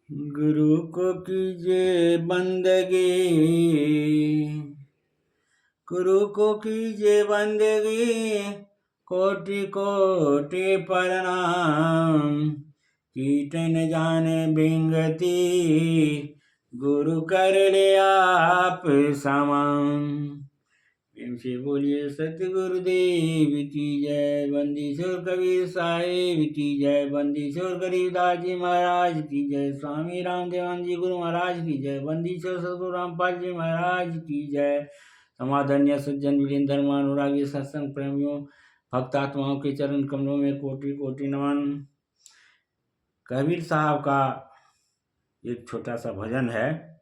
गुरु को कीजिए बंदगी, गुरु को कीजिए बंदगी, कोटि कोटि प्रणाम। कीटन जाने बिंगती, गुरु कर ले आप समान। प्रेम से बोलिए सतगुरुदेव की जय। बंदीश्वर कबीर साहेब की जय। बंदीश्वर गरीबदास जी महाराज की जय। स्वामी रामदेवान जी गुरु महाराज की जय। बंदीश्वर सदगुरु रामपाल जी महाराज की जय। समाधन्य सज्जन वीरेंद्र अनुरागी सत्संग प्रेमियों भक्तात्माओं के चरण कमलों में कोटि कोटि नमन। कबीर साहब का एक छोटा सा भजन है,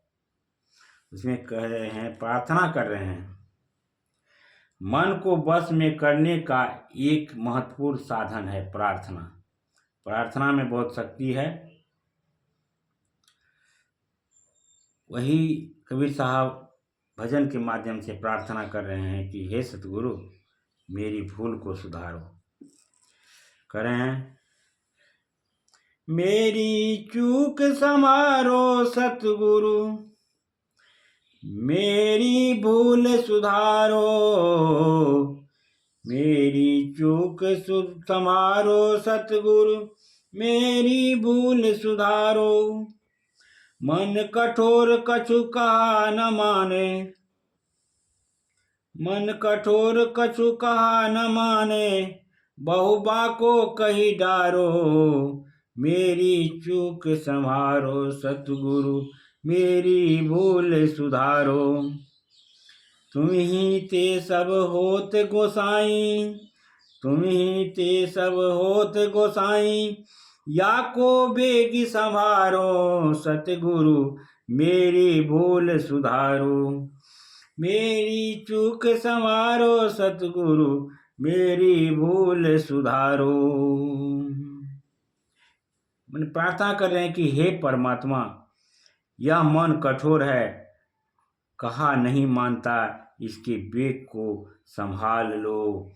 उसमें कह रहे हैं, प्रार्थना कर रहे हैं। मन को बस में करने का एक महत्वपूर्ण साधन है प्रार्थना। प्रार्थना में बहुत शक्ति है। वही कबीर साहब भजन के माध्यम से प्रार्थना कर रहे हैं कि हे सतगुरु मेरी भूल को सुधारो। कर रहे हैं, मेरी चूक संवारो सतगुरु, मेरी भूल सुधारो। मेरी चूक संवारो सतगुरु, मेरी भूल सुधारो। मन कठोर कछु कहा न माने, मन कठोर कछु कहा न माने। बहुबा को कही डारो, मेरी चूक संवारो सतगुरु, मेरी भूल सुधारो। तुम ही ते सब होत गोसाई, तुम ही ते सब होत गोसाई। या को बेगी संवारो सतगुरु, मेरी भूल सुधारो। मेरी चूक संवारो सतगुरु, मेरी भूल सुधारो। मैंने प्रार्थना कर रहे हैं कि हे परमात्मा, यह मन कठोर है, कहा नहीं मानता, इसके वेग को संभाल लो।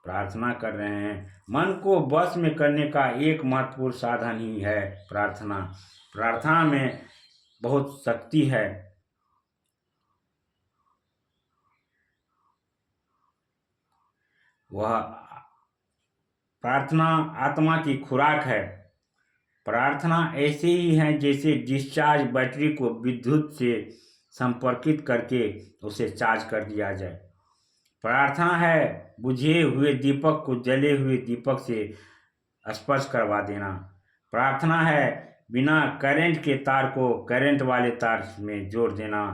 प्रार्थना कर रहे हैं। मन को बस में करने का एक महत्वपूर्ण साधन ही है प्रार्थना। प्रार्थना में बहुत शक्ति है। वह प्रार्थना आत्मा की खुराक है। प्रार्थना ऐसे ही है जैसे डिस्चार्ज बैटरी को विद्युत से संपर्कित करके उसे चार्ज कर दिया जाए। प्रार्थना है बुझे हुए दीपक को जले हुए दीपक से स्पर्श करवा देना। प्रार्थना है बिना करंट के तार को करंट वाले तार में जोड़ देना।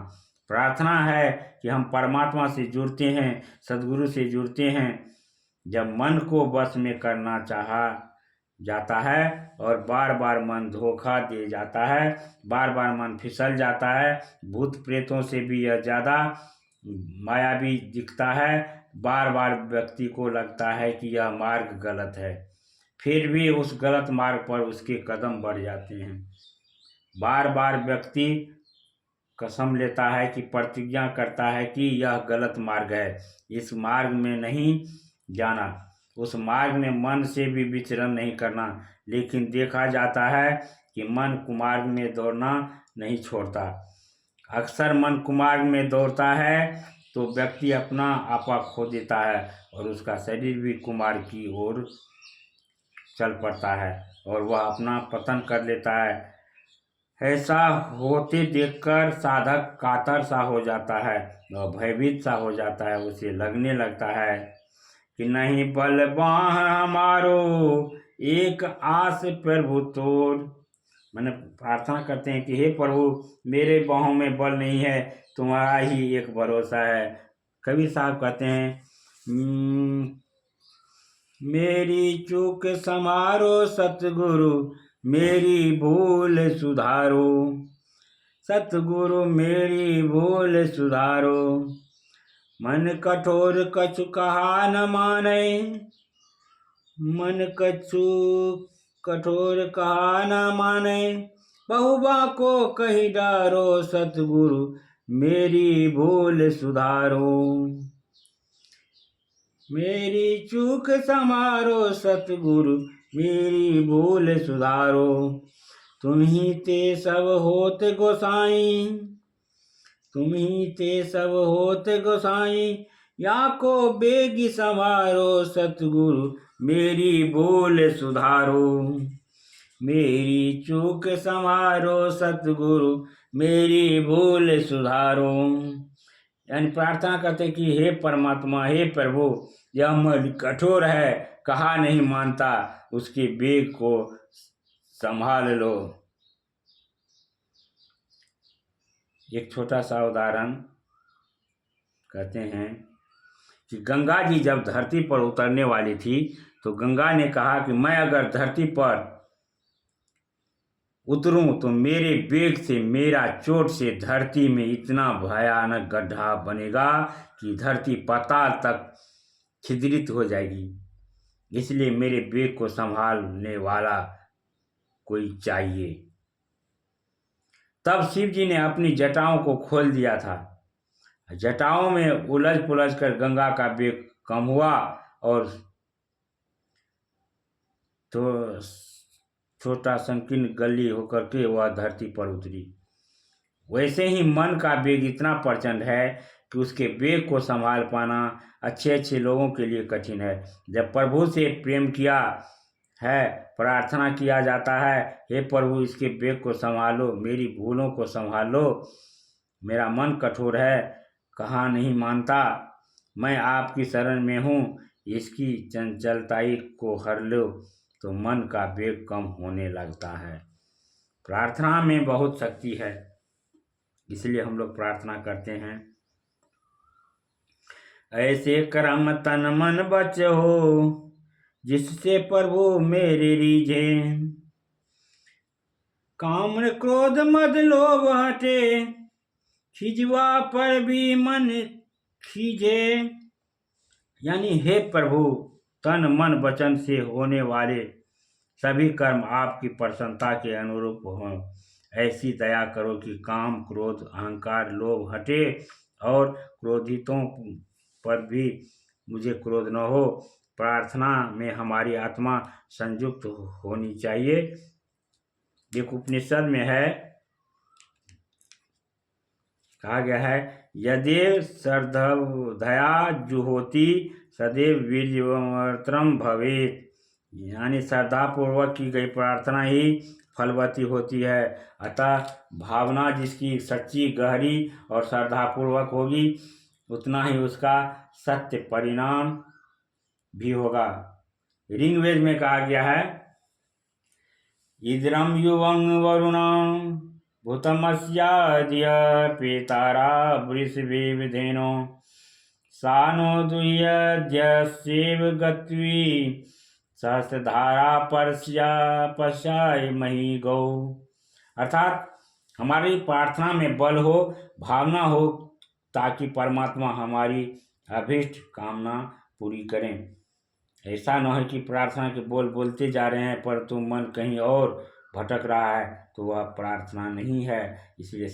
प्रार्थना है कि हम परमात्मा से जुड़ते हैं, सद्गुरु से जुड़ते हैं। जब मन को बस में करना चाहा जाता है और बार बार मन धोखा दे जाता है, बार बार मन फिसल जाता है, भूत प्रेतों से भी यह ज़्यादा मायावी दिखता है। बार बार व्यक्ति को लगता है कि यह मार्ग गलत है, फिर भी उस गलत मार्ग पर उसके कदम बढ़ जाते हैं। बार बार व्यक्ति कसम लेता है कि प्रतिज्ञा करता है कि यह गलत मार्ग है, इस मार्ग में नहीं जाना, उस मार्ग में मन से भी विचरण नहीं करना। लेकिन देखा जाता है कि मन कुमार्ग में दौड़ना नहीं छोड़ता। अक्सर मन कुमार्ग में दौड़ता है तो व्यक्ति अपना आपा खो देता है और उसका शरीर भी कुमार्ग की ओर चल पड़ता है और वह अपना पतन कर लेता है। ऐसा होते देखकर साधक कातर सा हो जाता है और भयभीत सा हो जाता है। उसे लगने लगता है कि नहीं बलवान हमारो, एक आस प्रभु तोड़। मैंने प्रार्थना करते हैं कि हे प्रभु मेरे बाहों में बल नहीं है, तुम्हारा ही एक भरोसा है। कबीर साहब कहते हैं, मेरी चूक संवारो सतगुरु, मेरी भूल सुधारो। सतगुरु मेरी भूल सुधारो। मन कठोर कछु कहा न माने, मन कछु कठोर कहा न माने। बहुबा को कही डारो सतगुरु, मेरी भूल सुधारो। मेरी चूक संवारो सतगुरु, मेरी भूल सुधारो। तुम ही ते सब होत गोसाई, तुम ही ते सब होत गोसाई, या को बेगी संवारो सतगुरु मेरी भूल सुधारो, मेरी चूक संवारो सतगुरु मेरी भूल सुधारो। यानी प्रार्थना करते कि हे परमात्मा, हे प्रभु, यह मन कठोर है, कहा नहीं मानता, उसके वेग को संभाल लो। एक छोटा सा उदाहरण कहते हैं कि गंगा जी जब धरती पर उतरने वाली थी तो गंगा ने कहा कि मैं अगर धरती पर उतरूं तो मेरे वेग से, मेरा चोट से धरती में इतना भयानक गड्ढा बनेगा कि धरती पाताल तक छिद्रित हो जाएगी, इसलिए मेरे वेग को संभालने वाला कोई चाहिए। तब शिव जी ने अपनी जटाओं को खोल दिया था, जटाओं में उलझ पुलझ कर गंगा का वेग कम हुआ और तो छोटा संकीर्ण गली होकर के वह धरती पर उतरी। वैसे ही मन का वेग इतना प्रचंड है कि उसके वेग को संभाल पाना अच्छे अच्छे लोगों के लिए कठिन है। जब प्रभु से प्रेम किया है, प्रार्थना किया जाता है, हे प्रभु इसके वेग को संभालो, मेरी भूलों को संभालो, मेरा मन कठोर है, कहा नहीं मानता, मैं आपकी शरण में हूँ, इसकी चंचलताई को हर लो, तो मन का वेग कम होने लगता है। प्रार्थना में बहुत शक्ति है, इसलिए हम लोग प्रार्थना करते हैं। ऐसे कर्म तन मन बच हो, जिससे प्रभु मेरे रीझे, काम क्रोध मद लोभ हटे, खिजवा पर भी मन खीजे। यानी हे प्रभु, तन मन वचन से होने वाले सभी कर्म आपकी प्रसन्नता के अनुरूप हों। ऐसी दया करो कि काम क्रोध अहंकार लोभ हटे और क्रोधितों पर भी मुझे क्रोध न हो। प्रार्थना में हमारी आत्मा संयुक्त होनी चाहिए। एक उपनिषद में है, कहा गया है, यदेव श्रद्धया जुहोति सदैव वीर्यवर्त्रम भवेत्। यानी श्रद्धापूर्वक की गई प्रार्थना ही फलवती होती है। अतः भावना जिसकी सच्ची गहरी और श्रद्धापूर्वक होगी उतना ही उसका सत्य परिणाम भी होगा। ऋग्वेद में कहा गया है, इद्रम युवं वरुणं भूतमस्याद्य पेतारा वृषभेविधेनो सानो दुह्यद्यस्येव गत्वी सहस्रधारा पश्याय मही गौ। अर्थात हमारी प्रार्थना में बल हो, भावना हो, ताकि परमात्मा हमारी अभीष्ट कामना पूरी करें। ऐसा न है कि प्रार्थना के बोल बोलते जा रहे हैं परंतु मन कहीं और भटक रहा है, तो वह प्रार्थना नहीं है। इसलिए